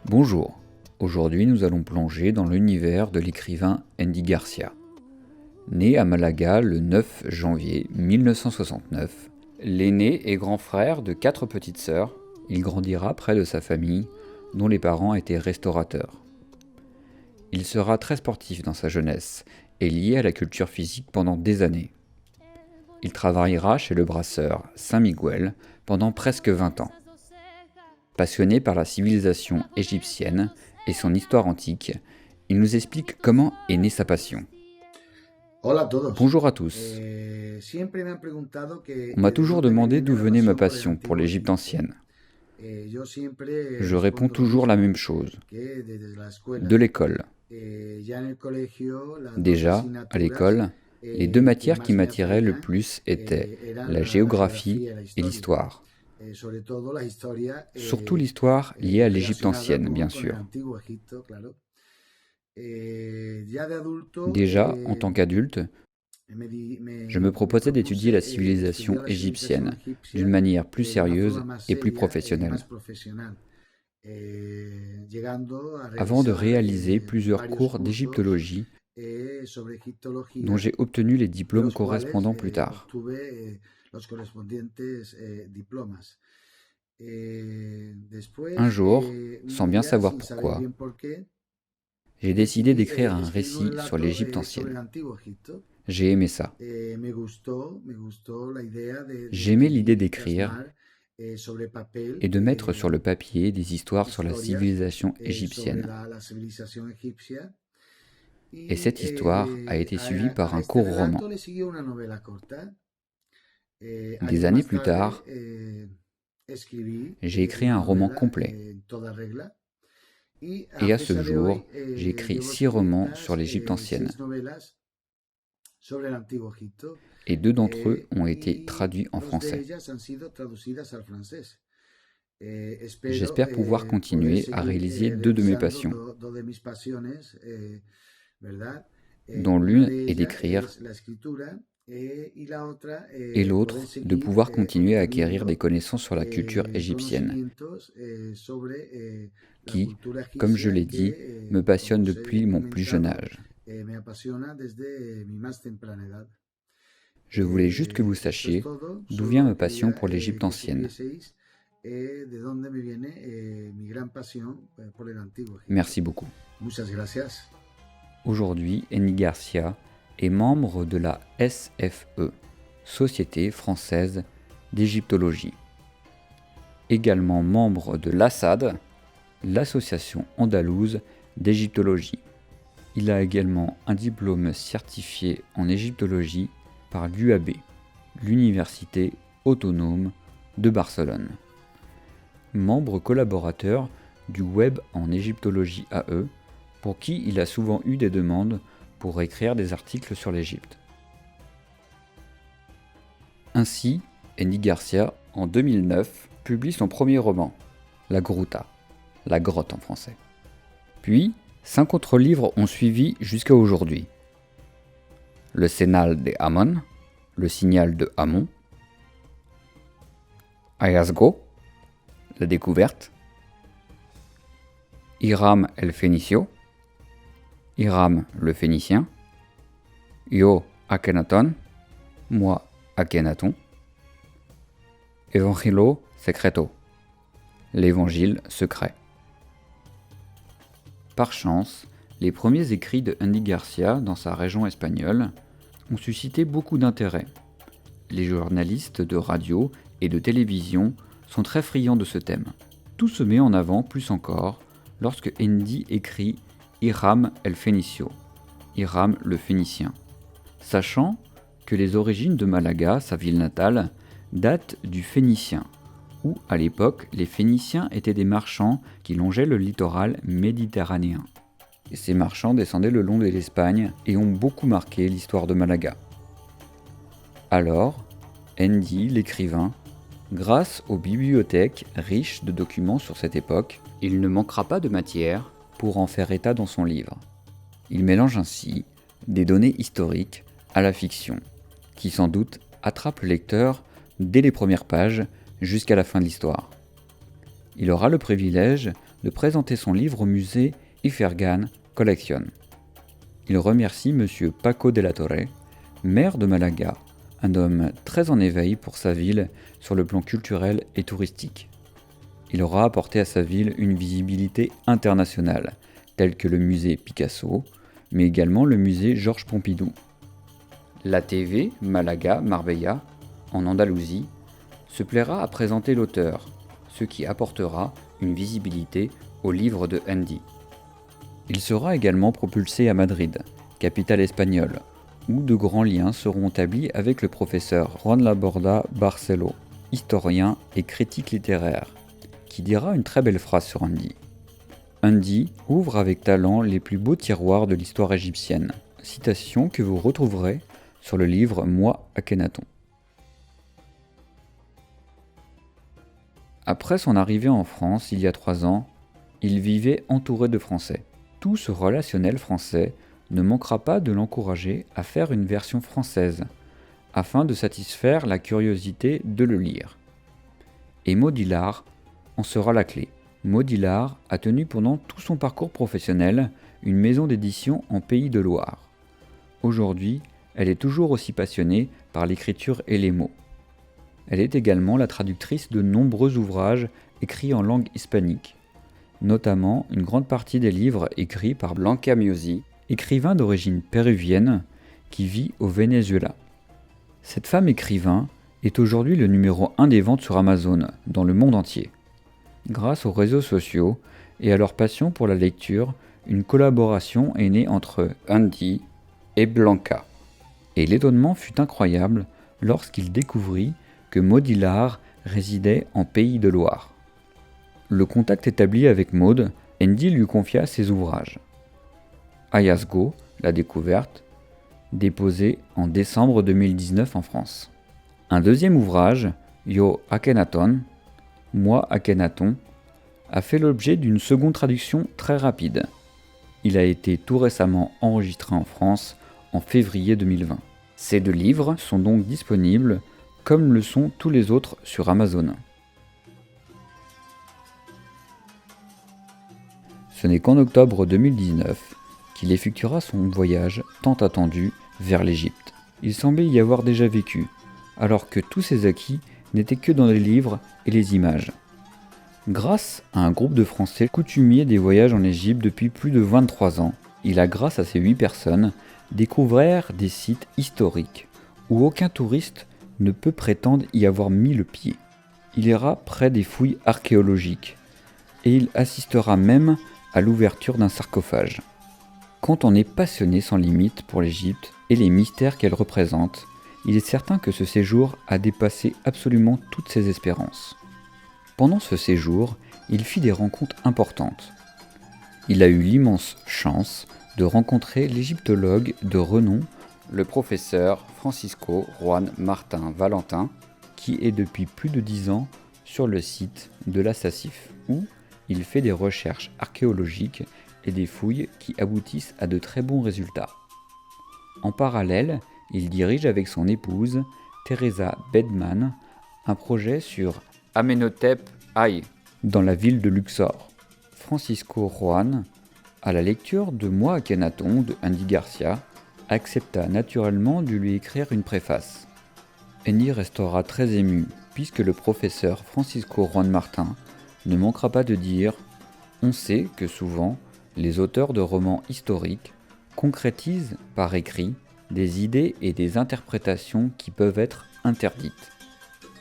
Bonjour, aujourd'hui nous allons plonger dans l'univers de l'écrivain Andy Garcia. Né à Malaga le 9 janvier 1969, l'aîné et grand frère de 4 petites sœurs, il grandira près de sa famille, dont les parents étaient restaurateurs. Il sera très sportif dans sa jeunesse et lié à la culture physique pendant des années. Il travaillera chez le brasseur Saint-Miguel pendant presque 20 ans. Passionné par la civilisation égyptienne et son histoire antique, il nous explique comment est née sa passion. Hola a todos. Bonjour à tous. Siempre me han preguntado On m'a de toujours dónde me demandé viene d'où la venait ma pasión por el passion pour antiguo l'Égypte Egipto. ancienne. Yo siempre Je réponds respondo lo toujours la mismo, même chose, que desde la de escuela. l'école. Ya en el colegio, las dos Déjà, à asignaturas l'école, les deux que matières qui más me m'attiraient le atraían plus étaient eran la la géographie geografía y la et historia. l'histoire. Sobre todo la historia Surtout l'histoire liée à l'Égypte relacionada ancienne, bien con el sûr. antiguo Egipto, claro. Ya de adulto Déjà, en tant qu'adulte, je me proposais d'étudier la civilisation égyptienne d'une manière plus sérieuse et plus professionnelle, avant de réaliser plusieurs cours d'égyptologie dont j'ai obtenu les diplômes correspondants plus tard. Un jour, sans bien savoir pourquoi, j'ai décidé d'écrire un récit sur l'Égypte ancienne. J'ai aimé ça. J'aimais l'idée d'écrire et de mettre sur le papier des histoires sur la civilisation égyptienne. Et cette histoire a été suivie par un court roman. Des années plus tard, j'ai écrit un roman complet. Et à ce jour, j'ai écrit 6 romans sur l'Égypte ancienne. Et 2 d'entre eux ont été traduits en français. J'espère pouvoir continuer à réaliser 2 de mes passions, dont l'une est d'écrire et l'autre de pouvoir continuer à acquérir des connaissances sur la culture égyptienne, qui, comme je l'ai dit, me passionne depuis mon plus jeune âge. Je voulais juste que vous sachiez d'où vient ma passion pour l'Égypte ancienne. Merci beaucoup. Aujourd'hui, Andy Garcia est membre de la SFE, Société française d'égyptologie. Également membre de l'ASAD, l'Association andalouse d'égyptologie. Il a également un diplôme certifié en égyptologie par l'UAB, l'Université autonome de Barcelone. Membre collaborateur du Web en égyptologie AE, pour qui il a souvent eu des demandes pour écrire des articles sur l'Égypte. Ainsi, Andy Garcia, en 2009, publie son premier roman, La Gruta, la grotte en français. Puis, 5 autres livres ont suivi jusqu'à aujourd'hui. Le Sénal de Amon, Le Signal de Amon, Hallazgo, La Découverte, Hiram el Fenicio, Hiram le Phénicien, Yo Akhenaton, Moi Akhenaton, Evangelo Secreto, l'Évangile secret. Par chance, les premiers écrits de Andy Garcia dans sa région espagnole ont suscité beaucoup d'intérêt. Les journalistes de radio et de télévision sont très friands de ce thème. Tout se met en avant plus encore lorsque Andy écrit Hiram el Fenicio, Hiram le Phénicien, sachant que les origines de Malaga, sa ville natale, datent du Phénicien, où à l'époque les Phéniciens étaient des marchands qui longeaient le littoral méditerranéen. Et ces marchands descendaient le long de l'Espagne et ont beaucoup marqué l'histoire de Malaga. Alors, Andy, l'écrivain, grâce aux bibliothèques riches de documents sur cette époque, il ne manquera pas de matière pour en faire état dans son livre. Il mélange ainsi des données historiques à la fiction, qui sans doute attrape le lecteur dès les premières pages jusqu'à la fin de l'histoire. Il aura le privilège de présenter son livre au musée Ifergan Collection. Il remercie M. Paco de la Torre, maire de Malaga, un homme très en éveil pour sa ville sur le plan culturel et touristique. Il aura apporté à sa ville une visibilité internationale, telle que le musée Picasso, mais également le musée Georges Pompidou. La TV Malaga Marbella, en Andalousie, se plaira à présenter l'auteur, ce qui apportera une visibilité au livre de Andy. Il sera également propulsé à Madrid, capitale espagnole, où de grands liens seront établis avec le professeur Juan Laborda Barceló, historien et critique littéraire, qui dira une très belle phrase sur Andy. Andy ouvre avec talent les plus beaux tiroirs de l'histoire égyptienne, citation que vous retrouverez sur le livre Moi Akhenaton. Après son arrivée en France il y a 3 ans, il vivait entouré de Français. Tout ce relationnel français ne manquera pas de l'encourager à faire une version française, afin de satisfaire la curiosité de le lire. Et Maud Hillard en sera la clé. Maud Hillard a tenu pendant tout son parcours professionnel une maison d'édition en Pays de Loire. Aujourd'hui, elle est toujours aussi passionnée par l'écriture et les mots. Elle est également la traductrice de nombreux ouvrages écrits en langue hispanique, notamment une grande partie des livres écrits par Blanca Miosi, écrivain d'origine péruvienne qui vit au Venezuela. Cette femme écrivain est aujourd'hui le numéro 1 des ventes sur Amazon dans le monde entier. Grâce aux réseaux sociaux et à leur passion pour la lecture, une collaboration est née entre Andy et Blanca. Et l'étonnement fut incroyable lorsqu'il découvrit que Maud Hillard résidait en Pays de Loire. Le contact établi avec Maud, Andy lui confia ses ouvrages. Hallazgo, la découverte, déposé en décembre 2019 en France. Un deuxième ouvrage, Yo Akhenaton, Moi Akhenaton, a fait l'objet d'une seconde traduction très rapide. Il a été tout récemment enregistré en France en février 2020. Ces 2 livres sont donc disponibles, comme le sont tous les autres sur Amazon. Ce n'est qu'en octobre 2019 qu'il effectuera son voyage tant attendu vers l'Égypte. Il semblait y avoir déjà vécu, alors que tous ses acquis n'étaient que dans les livres et les images. Grâce à un groupe de Français coutumiers des voyages en Égypte depuis plus de 23 ans, il a, grâce à ces 8 personnes, découvert des sites historiques où aucun touriste ne peut prétendre y avoir mis le pied. Il ira près des fouilles archéologiques et il assistera même à l'ouverture d'un sarcophage. Quand on est passionné sans limite pour l'Égypte et les mystères qu'elle représente, il est certain que ce séjour a dépassé absolument toutes ses espérances. Pendant ce séjour, il fit des rencontres importantes. Il a eu l'immense chance de rencontrer l'égyptologue de renom, le professeur Francisco Juan Martin Valentin, qui est depuis plus de 10 ans sur le site de la SACIF, où il fait des recherches archéologiques et des fouilles qui aboutissent à de très bons résultats. En parallèle, il dirige avec son épouse, Teresa Bedman, un projet sur Amenhotep I, dans la ville de Luxor. Francisco Juan, à la lecture de Moi Akhenaton de Andy Garcia, accepta naturellement de lui écrire une préface. Andy restera très ému, puisque le professeur Francisco Juan Martin ne manquera pas de dire « On sait que souvent, les auteurs de romans historiques concrétisent par écrit des idées et des interprétations qui peuvent être interdites.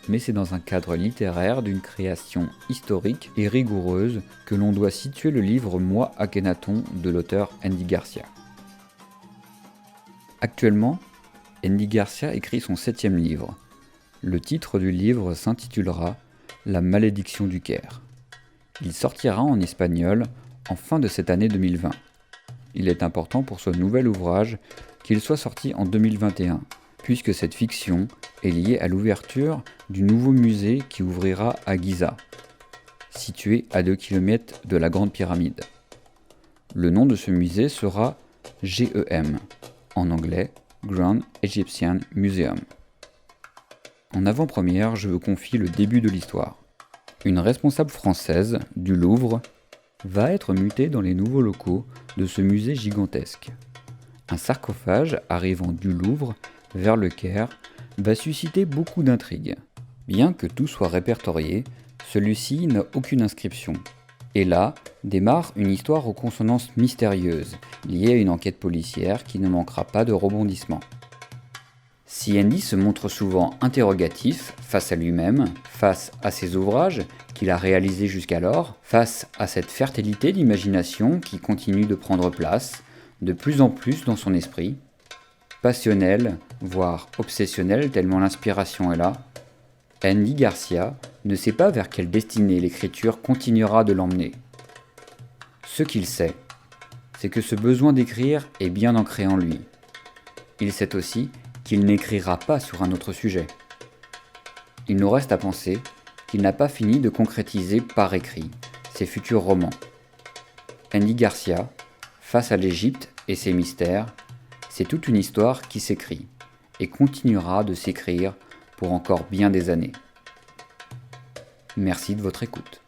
Mais c'est dans un cadre littéraire d'une création historique et rigoureuse que l'on doit situer le livre Moi Akhenaton de l'auteur Andy Garcia. » Actuellement, Andy Garcia écrit son 7e livre. Le titre du livre s'intitulera La malédiction du Caire. Il sortira en espagnol en fin de cette année 2020. Il est important pour ce nouvel ouvrage qu'il soit sorti en 2021, puisque cette fiction est liée à l'ouverture du nouveau musée qui ouvrira à Giza, situé à 2 km de la Grande Pyramide. Le nom de ce musée sera GEM, en anglais Grand Egyptian Museum. En avant-première, je vous confie le début de l'histoire. Une responsable française du Louvre va être muté dans les nouveaux locaux de ce musée gigantesque. Un sarcophage arrivant du Louvre vers le Caire va susciter beaucoup d'intrigues. Bien que tout soit répertorié, celui-ci n'a aucune inscription. Et là démarre une histoire aux consonances mystérieuses, liée à une enquête policière qui ne manquera pas de rebondissements. Si Andy se montre souvent interrogatif face à lui-même, face à ses ouvrages qu'il a réalisés jusqu'alors, face à cette fertilité d'imagination qui continue de prendre place de plus en plus dans son esprit, passionnel, voire obsessionnel tellement l'inspiration est là, Andy Garcia ne sait pas vers quelle destinée l'écriture continuera de l'emmener. Ce qu'il sait, c'est que ce besoin d'écrire est bien ancré en lui. Il sait aussi qu'il n'écrira pas sur un autre sujet. Il nous reste à penser qu'il n'a pas fini de concrétiser par écrit ses futurs romans. Andy Garcia, face à l'Égypte et ses mystères, c'est toute une histoire qui s'écrit et continuera de s'écrire pour encore bien des années. Merci de votre écoute.